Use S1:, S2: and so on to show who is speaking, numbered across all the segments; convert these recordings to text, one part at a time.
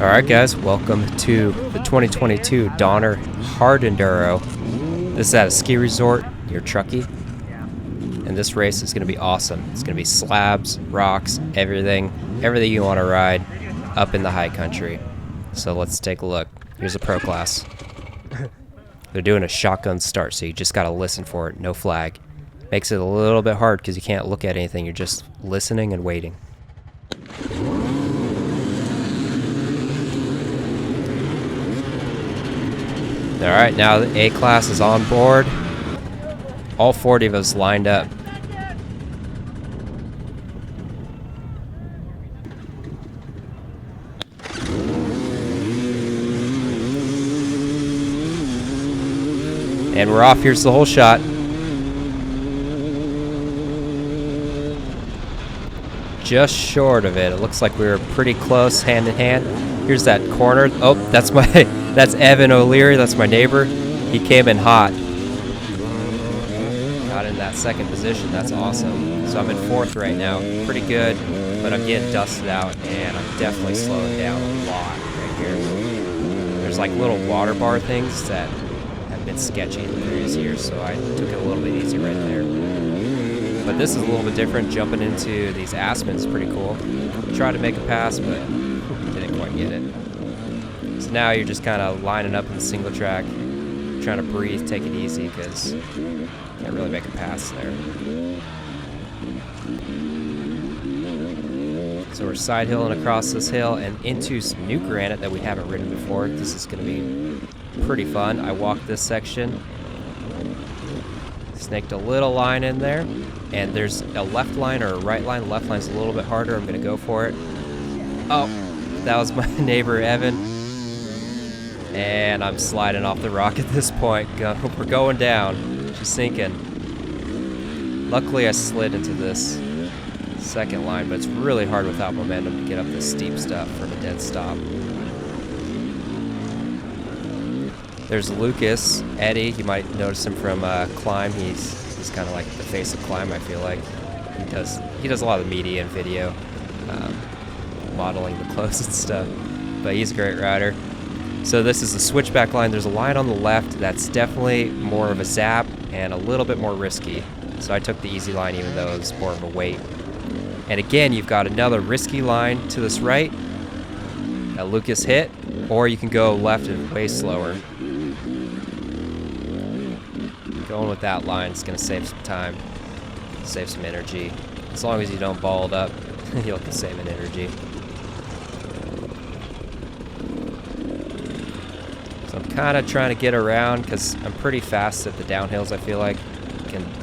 S1: Alright guys, welcome to the 2022 Donner Hard Enduro. This is at a ski resort near Truckee. And this race is going to be awesome. It's going to be slabs, rocks, everything you want to ride up in the high country. So let's take a look. Here's a pro class. They're doing a shotgun start, so you just got to listen for it, no flag. Makes it a little bit hard because you can't look at anything, you're just listening and waiting. Alright, now the A class is on board. All 40 of us lined up. And we're off. Here's the whole shot. Just short of it. It looks like we were pretty close, hand in hand. Here's that corner. Oh, that's Evan O'Leary. That's my neighbor. He came in hot. Got in that second position. That's awesome. So I'm in fourth right now. Pretty good, but I'm getting dusted out, and I'm definitely slowing down a lot right here. There's like little water bar things that have been sketchy in the previous years, so I took it a little bit easy right there. But this is a little bit different. Jumping into these aspens is pretty cool. Tried to make a pass, but didn't quite get it. So now you're just kind of lining up in the single track, trying to breathe, take it easy, because you can't really make a pass there. So we're side hilling across this hill and into some new granite that we haven't ridden before. This is going to be pretty fun. I walked this section, snaked a little line in there, and there's a left line or a right line. The left line's a little bit harder. I'm going to go for it. Oh, that was my neighbor Evan. And I'm sliding off the rock at this point. We're going down. She's sinking. Luckily, I slid into this second line, but it's really hard without momentum to get up this steep stuff from a dead stop. There's Lucas, Eddie. You might notice him from Climb. He's kind of like the face of Climb, I feel like. He does a lot of media and video, modeling the clothes and stuff. But he's a great rider. So this is the Switchback Line. There's a line on the left that's definitely more of a zap and a little bit more risky. So I took the easy line even though it's more of a weight. And again, you've got another risky line to this right that Lucas hit, or you can go left and way slower. Going with that line is going to save some time, save some energy. As long as you don't ball it up, you'll be saving energy. So I'm kind of trying to get around because I'm pretty fast at the downhills. I feel like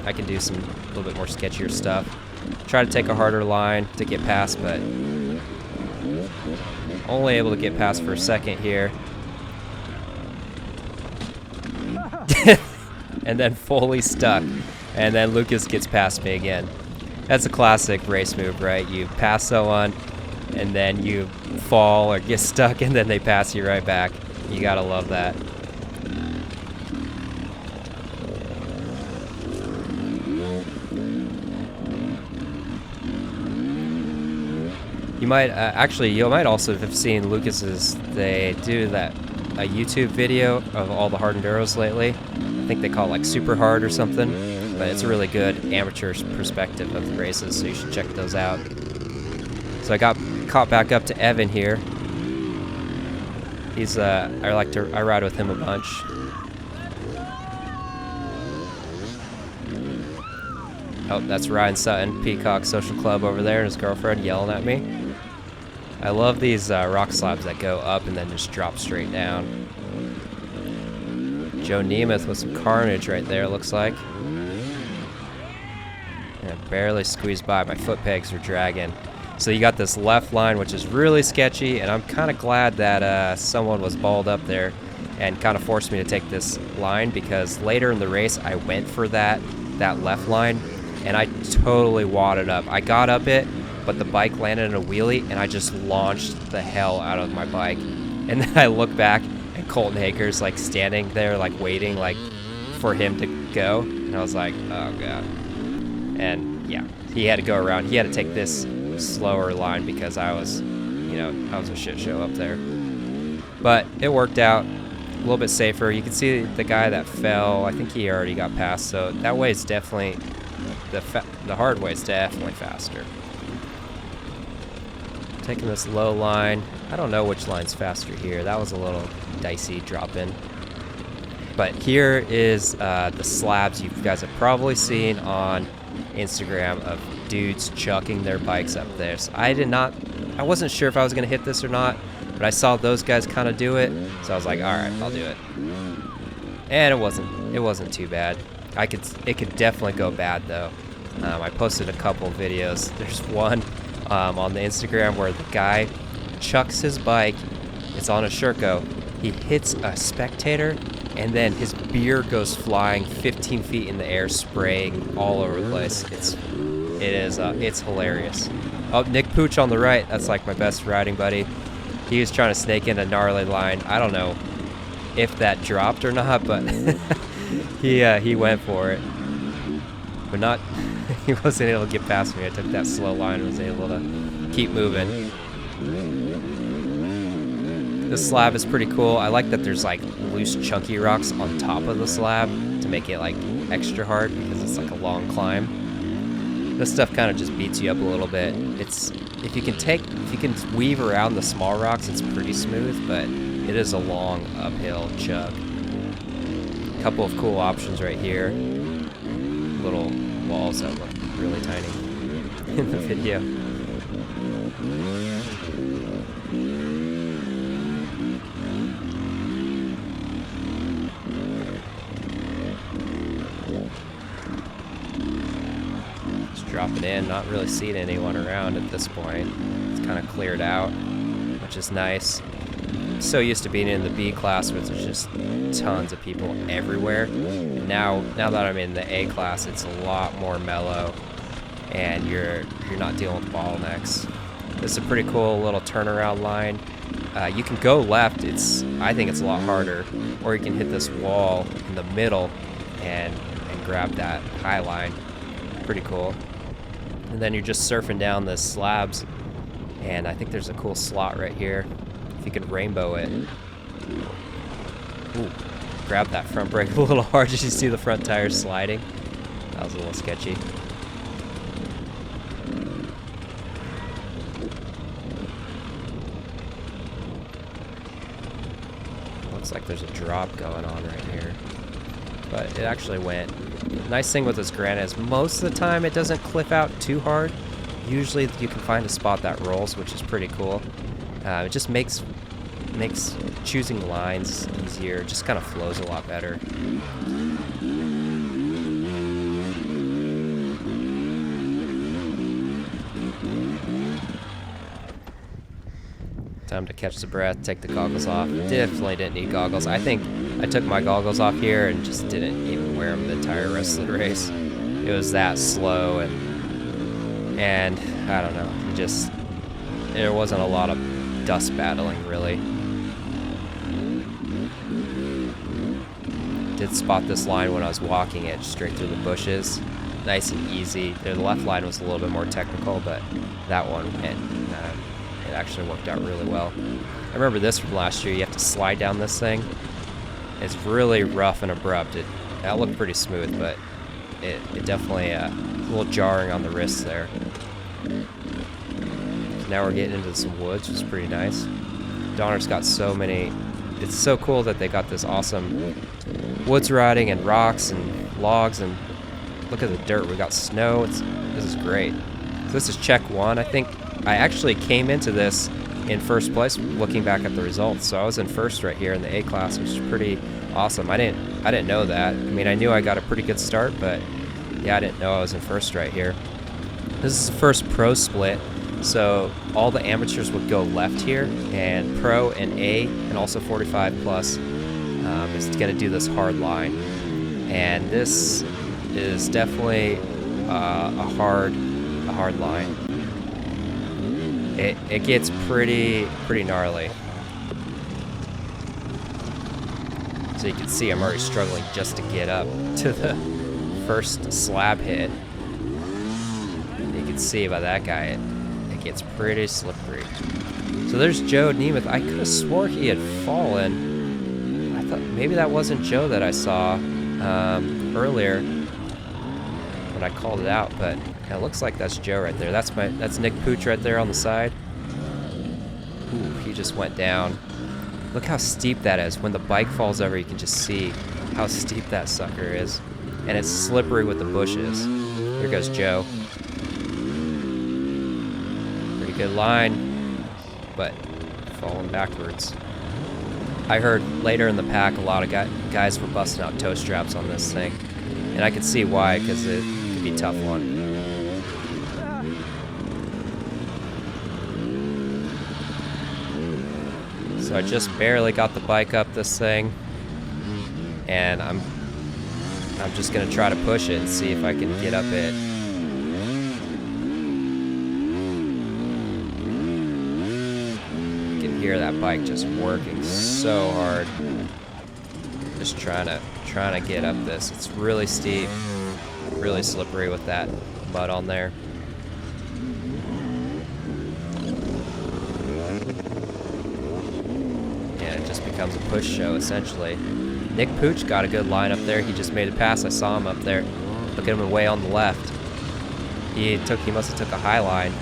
S1: I can do some a little bit more sketchier stuff. Try to take a harder line to get past, but only able to get past for a second here. And then fully stuck. And then Lucas gets past me again. That's a classic race move, right? You pass someone, and then you fall or get stuck, and then they pass you right back. You gotta love that. You might also have seen Lucas's. They do a YouTube video of all the hard enduros lately. I think they call it like Super Hard or something, but it's a really good amateur perspective of the races, so you should check those out. So I got caught back up to Evan here. He's I ride with him a bunch. Oh, that's Ryan Sutton, Peacock Social Club over there, and his girlfriend yelling at me. I love these rock slabs that go up and then just drop straight down. Joe Nemeth with some carnage right there, looks like. And I barely squeezed by. My foot pegs are dragging. So you got this left line, which is really sketchy, and I'm kind of glad that someone was balled up there and kind of forced me to take this line, because later in the race I went for that left line, and I totally wadded up. I got up it, but the bike landed in a wheelie, and I just launched the hell out of my bike. And then I look back, and Colton Haker's like standing there, like waiting, like for him to go, and I was like, oh god. And yeah, he had to go around. He had to take this slower line because I was a shit show up there. But it worked out a little bit safer. You can see the guy that fell, I think he already got past, so that way is definitely, the hard way is definitely faster. Taking this low line. I don't know which line's faster here. That was a little dicey drop in. But here is the slabs you guys have probably seen on Instagram of dudes chucking their bikes up there. So I wasn't sure if I was gonna hit this or not, but I saw those guys kind of do it, so I was like, all right, I'll do it. And it wasn't too bad. It could definitely go bad though. I posted a couple videos. There's one on the Instagram where the guy chucks his bike. It's on a Sherco. He hits a spectator, and then his beer goes flying 15 feet in the air, spraying all over the place. It's hilarious. Oh, Nick Pooch on the right. That's like my best riding buddy. He was trying to snake in a gnarly line. I don't know if that dropped or not, but he went for it. But not, he wasn't able to get past me. I took that slow line and was able to keep moving. This slab is pretty cool. I like that there's like loose chunky rocks on top of the slab to make it like extra hard because it's like a long climb. This stuff kind of just beats you up a little bit. If you can weave around the small rocks, it's pretty smooth, but it is a long uphill chug. A couple of cool options right here. Little walls that look really tiny in the video. Dropping in, not really seeing anyone around at this point. It's kind of cleared out, which is nice. I'm so used to being in the B class where there's just tons of people everywhere. And now that I'm in the A class, it's a lot more mellow, and you're not dealing with bottlenecks. This is a pretty cool little turnaround line. You can go left. I think it's a lot harder, or you can hit this wall in the middle and grab that high line. Pretty cool. And then you're just surfing down the slabs, and I think there's a cool slot right here if you could rainbow it. Ooh, grab that front brake a little hard. Did you see the front tires sliding? That was a little sketchy. Looks like there's a drop going on right here, but it actually went. Nice thing with this granite is most of the time it doesn't cliff out too hard. Usually you can find a spot that rolls, which is pretty cool. It just makes choosing lines easier. It just kind of flows a lot better. Time to catch the breath, take the goggles off. Definitely didn't need goggles. I think I took my goggles off here and just didn't even wear them the entire rest of the race. It was that slow, and I don't know, there wasn't a lot of dust battling really. Did spot this line when I was walking it straight through the bushes. Nice and easy. The left line was a little bit more technical, but that one it actually worked out really well. I remember this from last year. You have to slide down this thing. It's really rough and abrupt. That looked pretty smooth, but it definitely a little jarring on the wrists there. Now we're getting into some woods, which is pretty nice. Donner's got so many. It's so cool that they got this awesome woods riding and rocks and logs, and look at the dirt. We got snow. This is great. So this is check one. I think I actually came into this in first place looking back at the results. So I was in first right here in the A class, which is pretty awesome. I didn't know that. I mean, I knew I got a pretty good start, but yeah, I didn't know I was in first right here. This is the first pro split. So all the amateurs would go left here, and pro and A, and also 45 plus is going to do this hard line. And this is definitely a hard line. It gets pretty gnarly. So you can see I'm already struggling just to get up to the first slab hit. You can see by that guy, it gets pretty slippery. So there's Joe Nemeth. I could have swore he had fallen. I thought maybe that wasn't Joe that I saw earlier when I called it out, but it looks like that's Joe right there. That's Nick Pooch right there on the side. Ooh, he just went down. Look how steep that is. When the bike falls over, you can just see how steep that sucker is. And it's slippery with the bushes. Here goes Joe. Pretty good line, but falling backwards. I heard later in the pack a lot of guys were busting out toe straps on this thing. And I could see why, because it could be a tough one. So I just barely got the bike up this thing, and I'm just gonna try to push it and see if I can get up it. You can hear that bike just working so hard. Just trying to get up this. It's really steep, really slippery with that mud on there. Becomes a push show essentially. Nick Pooch got a good line up there. He just made a pass. I saw him up there. Look at him way on the left. He must have took a high line.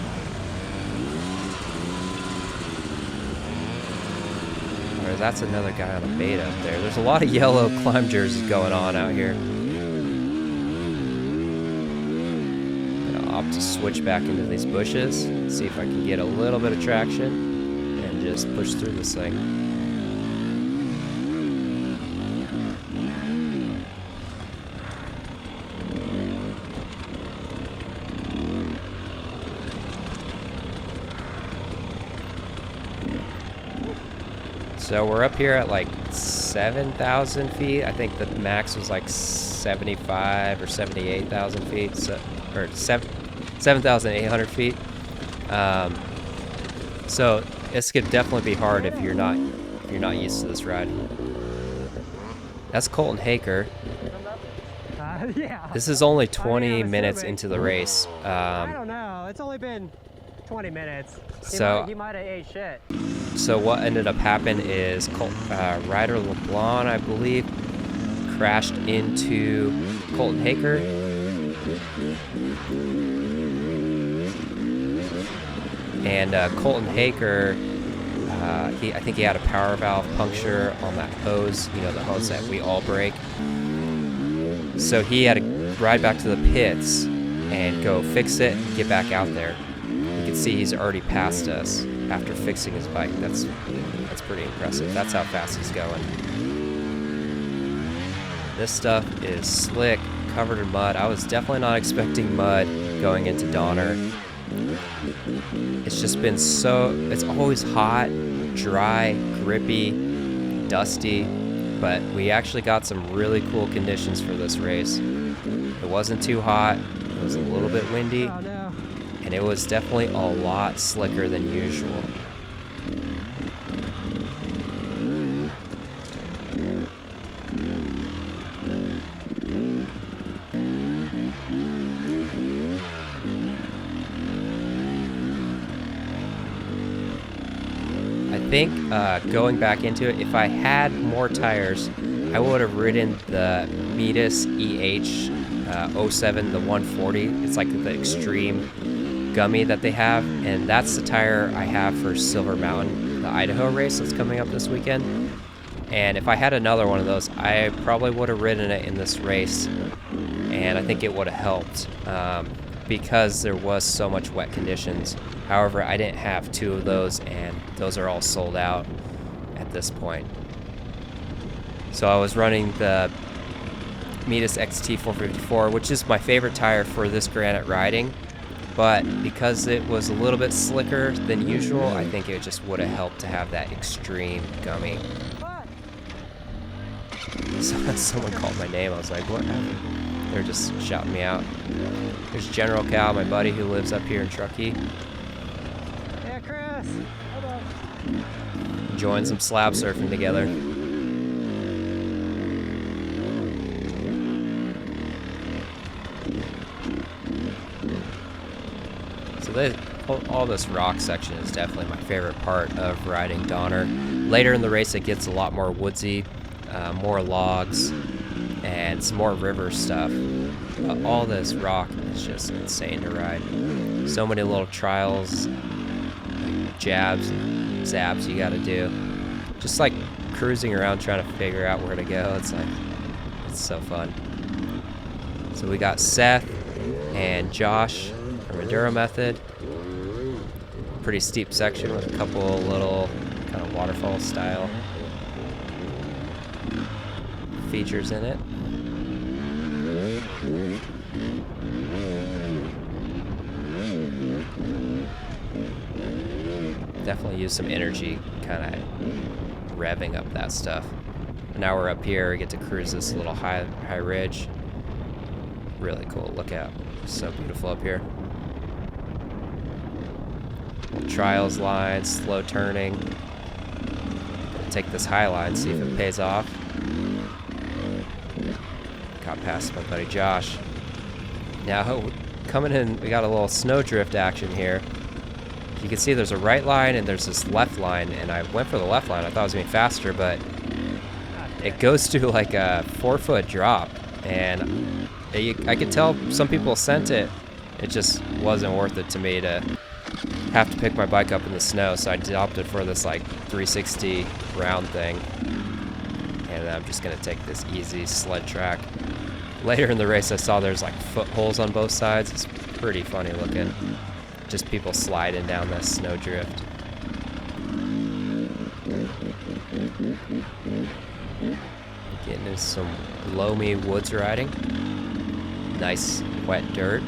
S1: Or that's another guy on a beta up there. There's a lot of yellow climb jerseys going on out here. I'm gonna opt to switch back into these bushes, see if I can get a little bit of traction and just push through this thing. So we're up here at like 7,000 feet. I think the max was like 75 or 78,000 feet, so, or 7,800 feet. So this could definitely be hard if you're not used to this ride. That's Colton Haker.
S2: Yeah.
S1: This is only 20 minutes into the race.
S2: I don't know. It's only been 20 minutes. He might have ate shit.
S1: So what ended up happening is Ryder LeBlanc, I believe, crashed into Colton Haker. And Colton Haker, I think he had a power valve puncture on that hose, you know, the hose that we all break. So he had to ride back to the pits and go fix it and get back out there. You can see he's already passed us after fixing his bike. That's pretty impressive. That's how fast he's going. This stuff is slick, covered in mud. I was definitely not expecting mud going into Donner. It's just been it's always hot, dry, grippy, dusty, but we actually got some really cool conditions for this race. It wasn't too hot, it was a little bit windy, and it was definitely a lot slicker than usual. I think going back into it, if I had more tires, I would have ridden the Metis EH 07, the 140. It's like the extreme gummy that they have, and that's the tire I have for Silver Mountain, the Idaho race that's coming up this weekend. And if I had another one of those, I probably would have ridden it in this race, and I think it would have helped because there was so much wet conditions. However, I didn't have two of those, and those are all sold out at this point. So I was running the Metis XT 454, which is my favorite tire for this granite riding, but because it was a little bit slicker than usual, I think it just would have helped to have that extreme gummy. So someone called my name. I was like, what happened? They're just shouting me out. There's General Cal, my buddy who lives up here in Truckee.
S2: Yeah, Chris. Hello.
S1: Enjoying some slab surfing together. So all this rock section is definitely my favorite part of riding Donner. Later in the race, it gets a lot more woodsy, more logs, and some more river stuff. But all this rock is just insane to ride. So many little trials, jabs and zabs you gotta do. Just like cruising around trying to figure out where to go. It's so fun. So we got Seth and Josh from Enduro Method. Pretty steep section with a couple little kind of waterfall style features in it. Definitely use some energy kind of revving up that stuff. And now we're up here, we get to cruise this little high ridge. Really cool, look out. So beautiful up here. Trials line, slow turning. Take this high line, see if it pays off. Got past my buddy Josh. Now coming in, we got a little snowdrift action here. You can see there's a right line and there's this left line, and I went for the left line. I thought it was going to be faster, but it goes to like a 4-foot drop, and I could tell some people sent it. It just wasn't worth it to me to have to pick my bike up in the snow, so I opted for this like 360 round thing, and I'm just going to take this easy sled track. Later in the race, I saw there's like footholes on both sides. It's pretty funny looking. Just people sliding down this snowdrift. Getting into some loamy woods riding. Nice wet dirt.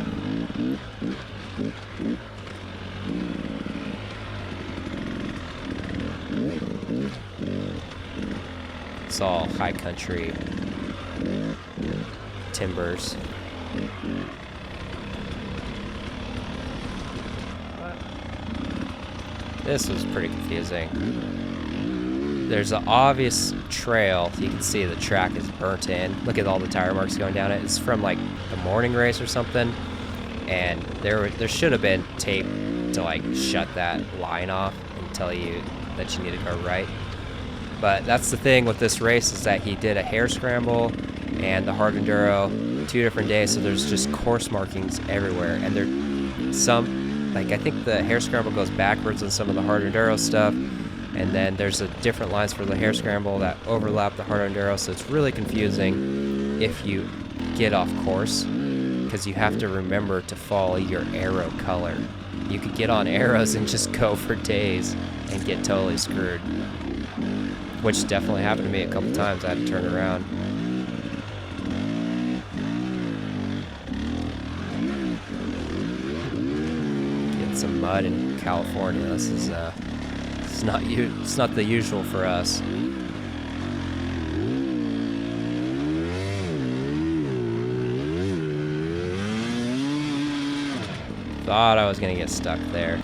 S1: It's all high country timbers. This was pretty confusing. There's an obvious trail. You can see the track is burnt in. Look at all the tire marks going down it. It's from like the morning race or something. And there should have been tape to like shut that line off and tell you that you need to go right. But that's the thing with this race, is that he did a hare scramble and the hard enduro 2 different days. So there's just course markings everywhere. And I think the hare scramble goes backwards on some of the hard enduro stuff, and then there's different lines for the hare scramble that overlap the hard enduro, so it's really confusing if you get off course, because you have to remember to follow your arrow color. You could get on arrows and just go for days and get totally screwed, which definitely happened to me a couple times. I had to turn around. Some mud in California. This is it's not the usual for us. Thought I was gonna get stuck there,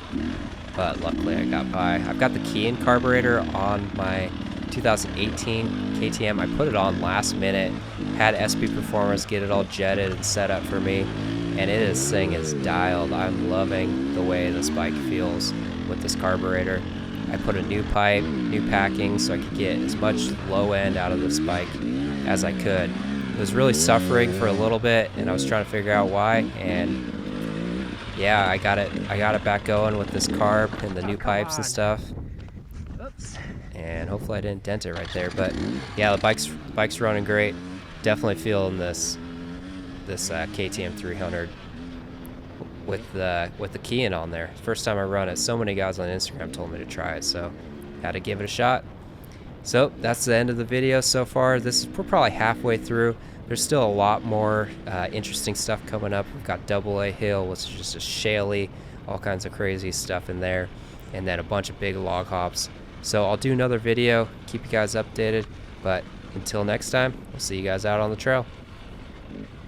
S1: but luckily I got by. I've got the key-in carburetor on my 2018 KTM. I put it on last minute, had SP Performance get it all jetted and set up for me, and this thing is dialed. I'm loving the way this bike feels with this carburetor. I put a new pipe, new packing, so I could get as much low end out of this bike as I could. It was really suffering for a little bit, and I was trying to figure out why, and yeah, I got it back going with this carb and the new pipes and stuff. Oops. And hopefully I didn't dent it right there, but yeah, the bike's running great. Definitely feeling this KTM 300 with the key-in on there. First time I run it. So many guys on Instagram told me to try it, so had to give it a shot. So that's the end of the video so far. We're probably halfway through. There's still a lot more interesting stuff coming up. We've got Double A Hill, which is just a shaly, all kinds of crazy stuff in there, and then a bunch of big log hops. So I'll do another video, keep you guys updated, but until next time, we'll see you guys out on the trail.